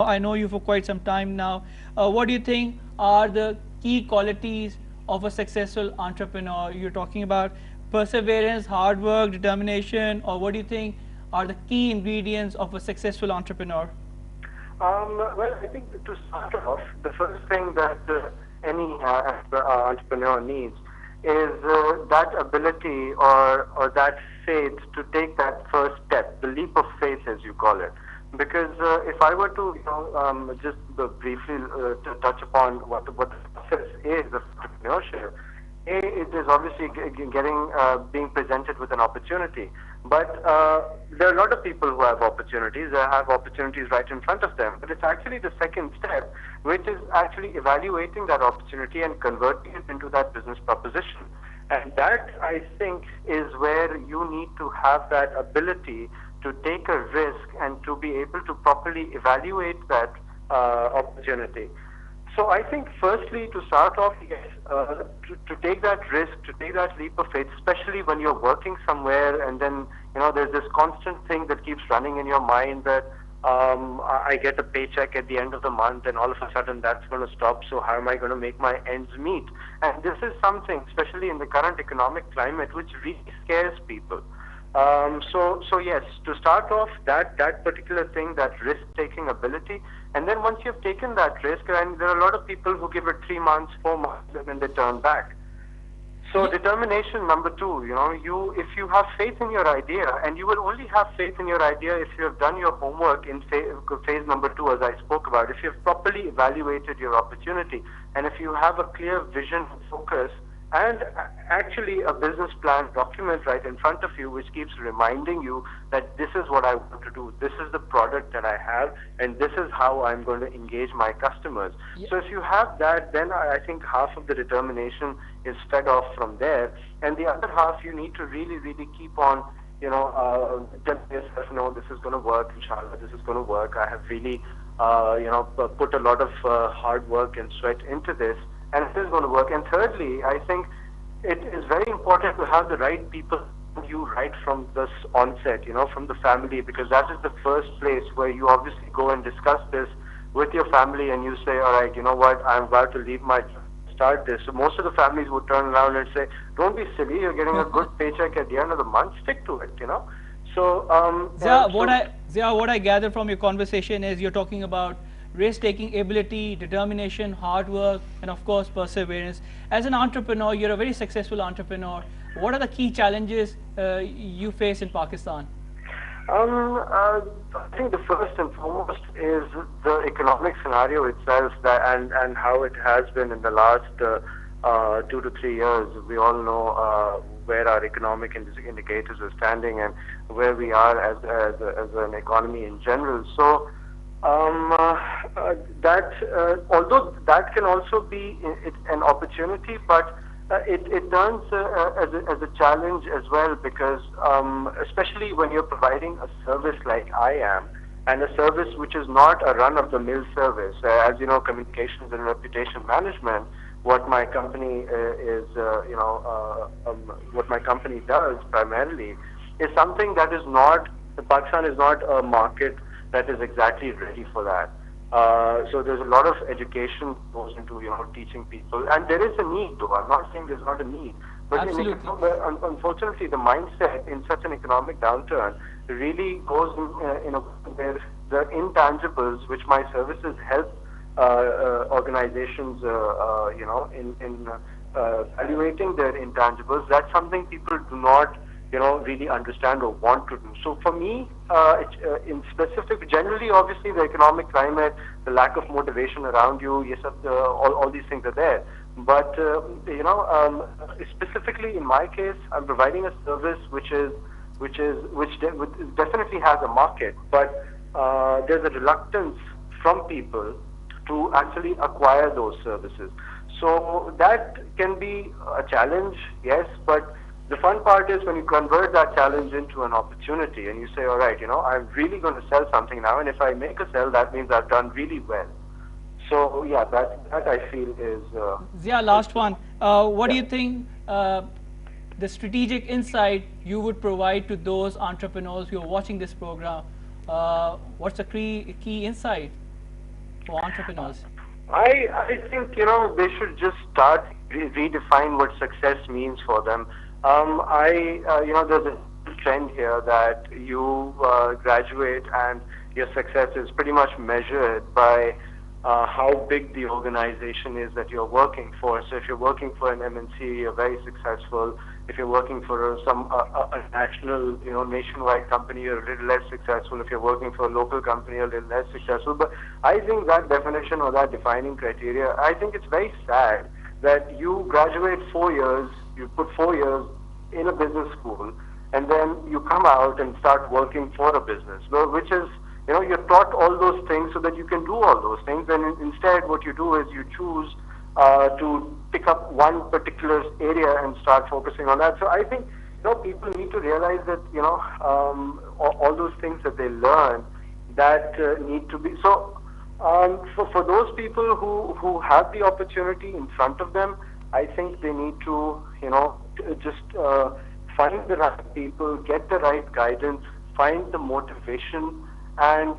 I know you for quite some time now. What do you think are the key qualities of a successful entrepreneur? You're talking about perseverance, hard work, determination, or what do you think are the key ingredients of a successful entrepreneur? Well, I think to start off, the first thing that any entrepreneur needs is that ability or that faith to take that first step, the leap of faith, as you call it. Because if I were to, just briefly to touch upon what the process is of entrepreneurship, it is obviously being presented with an opportunity. But there are a lot of people who have opportunities. They have opportunities right in front of them. But it's actually the second step, which is actually evaluating that opportunity and converting it into that business proposition. And that, I think, is where you need to have that ability to take a risk and to be able to properly evaluate that opportunity. So I think firstly, to start off, yes, to take that risk, to take that leap of faith, especially when you're working somewhere and then, there's this constant thing that keeps running in your mind that I get a paycheck at the end of the month and all of a sudden that's going to stop. So how am I going to make my ends meet? And this is something, especially in the current economic climate, which really scares people. So yes, to start off, that particular thing, that risk-taking ability, and then once you've taken that risk, and there are a lot of people who give it 3 months, 4 months, and then they turn back. So determination, number two, if you have faith in your idea, and you will only have faith in your idea if you have done your homework in phase number two, as I spoke about, if you have properly evaluated your opportunity, and if you have a clear vision and focus, and actually a business plan document right in front of you which keeps reminding you that this is what I want to do, this is the product that I have, and this is how I'm going to engage my customers. Yeah. So if you have that, then I think half of the determination is fed off from there, and the other half you need to really, really keep on telling yourself, no, this is going to work, inshallah, this is going to work. I have really put a lot of hard work and sweat into this, and it is going to work. And thirdly, I think it is very important to have the right people around you right from this onset, from the family, because that is the first place where you obviously go and discuss this with your family and you say, all right, you know what, I'm about to leave my job, start this. So most of the families would turn around and say, don't be silly, you're getting a good paycheck at the end of the month, stick to it, So, Zia, what I gather from your conversation is you're talking about risk-taking ability, determination, hard work, and of course perseverance. As an entrepreneur, you're a very successful entrepreneur. What are the key challenges you face in Pakistan? I think the first and foremost is the economic scenario itself, and how it has been in the last 2 to 3 years. We all know where our economic indicators are standing and where we are as an economy in general. So although that can also be an opportunity, but it turns as a challenge as well, because especially when you're providing a service like I am, and a service which is not a run-of-the-mill service. As you know, communications and reputation management, what my company what my company does primarily is something that is not, Pakistan is not a market that is exactly ready for that. So there's a lot of education goes into teaching people, and there is a need though. I'm not saying there's not a need, but unfortunately the mindset in such an economic downturn really goes in a where the intangibles which my services help organizations in evaluating their intangibles. That's something people do not really understand or want to do. So for me, in specific, generally, obviously, the economic climate, the lack of motivation around you, yes, all these things are there. But specifically in my case, I'm providing a service which definitely has a market, but there's a reluctance from people to actually acquire those services. So that can be a challenge, yes, but the fun part is when you convert that challenge into an opportunity and you say, all right, I'm really going to sell something now, and if I make a sell, that means I've done really well. So yeah, that I feel is... Zia, last one. What do you think the strategic insight you would provide to those entrepreneurs who are watching this program? What's the key insight? for entrepreneurs? I think, they should just start redefine what success means for them. There's a trend here that you graduate and your success is pretty much measured by how big the organization is that you're working for. So if you're working for an MNC, you're very successful. If you're working for a national, nationwide company, you're a little less successful. If you're working for a local company, you're a little less successful. But I think that definition or that defining criteria, I think it's very sad that you graduate 4 years, you put 4 years in a business school, and then you come out and start working for a business, which is, you're taught all those things so that you can do all those things, and instead what you do is you choose to pick up one particular area and start focusing on that. So I think, people need to realize that, all those things that they learn that need to be, so for those people who have the opportunity in front of them, I think they need to, just find the right people, get the right guidance, find the motivation, and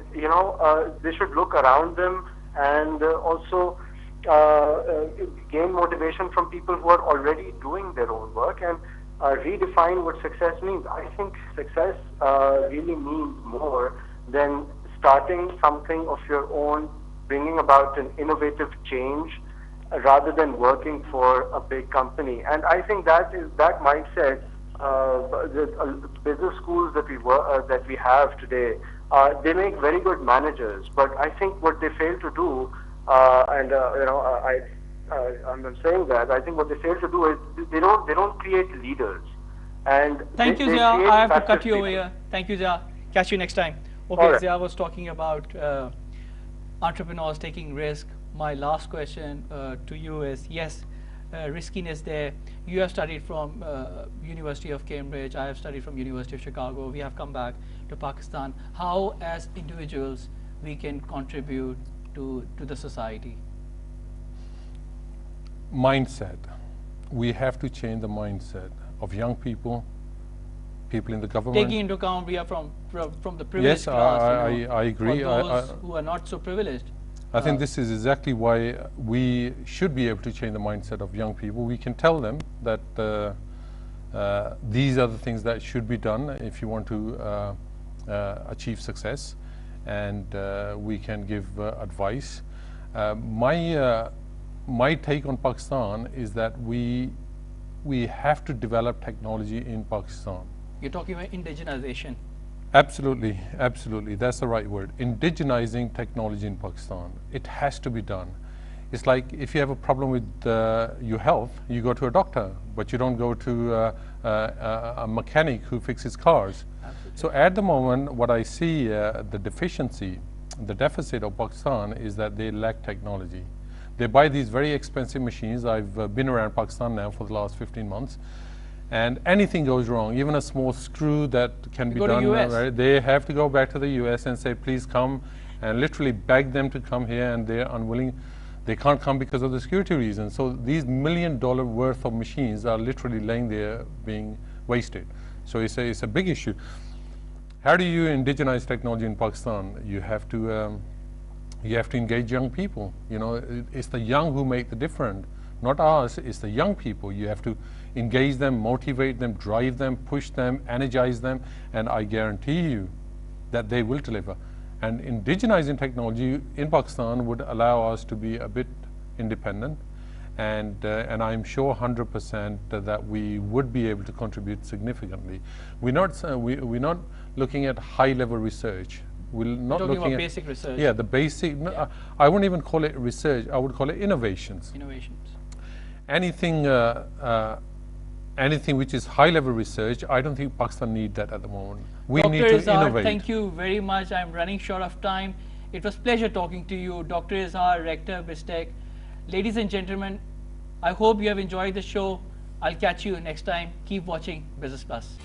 they should look around them and also gain motivation from people who are already doing their own work and redefine what success means. I think success really means more than starting something of your own, bringing about an innovative change rather than working for a big company. And I think that mindset, the business schools that we have today, they make very good managers. But I think what they fail to do, I'm saying that I think what they fail to do is they don't create leaders. And thank you, Zia. I have to cut you over here. Thank you, Zia. Catch you next time. Okay, right. Zia was talking about entrepreneurs taking risk. My last question to you is, yes, riskiness there. You have studied from University of Cambridge. I have studied from University of Chicago. We have come back to Pakistan. How, as individuals, we can contribute to the society? Mindset. We have to change the mindset of young people, people in the government. Taking into account we are from the privileged class. I agree. For those who are not so privileged. I think this is exactly why we should be able to change the mindset of young people. We can tell them that these are the things that should be done if you want to achieve success, and we can give advice. My take on Pakistan is that we have to develop technology in Pakistan. You're talking about indigenization. Absolutely, absolutely. That's the right word. Indigenizing technology in Pakistan. It has to be done. It's like if you have a problem with your health, you go to a doctor, but you don't go to a mechanic who fixes cars. Absolutely. So at the moment, what I see, the deficiency, the deficit of Pakistan is that they lack technology. They buy these very expensive machines. I've been around Pakistan now for the last 15 months. And anything goes wrong, even a small screw that can be done, right? They have to go back to the US and say, please come, and literally beg them to come here, and they're unwilling. They can't come because of the security reasons. So these $1 million worth of machines are literally laying there being wasted. So it's a big issue. How do you indigenize technology in Pakistan? You have to engage young people. It's the young who make the difference. Not us, it's the young people. You have to engage them, motivate them, drive them, push them, energize them, and I guarantee you that they will deliver. And indigenizing technology in Pakistan would allow us to be a bit independent, and I'm sure 100% that we would be able to contribute significantly. We're not looking at high-level research. We're not looking at basic research. Yeah, the basic. Yeah. I wouldn't even call it research. I would call it innovations. Innovations. Anything which is high-level research, I don't think Pakistan needs that at the moment. We Dr. need to Izhar, innovate. Thank you very much. I'm running short of time. It was a pleasure talking to you, Dr. Izhar, Rector, BizTech. Ladies and gentlemen, I hope you have enjoyed the show. I'll catch you next time. Keep watching Business Plus.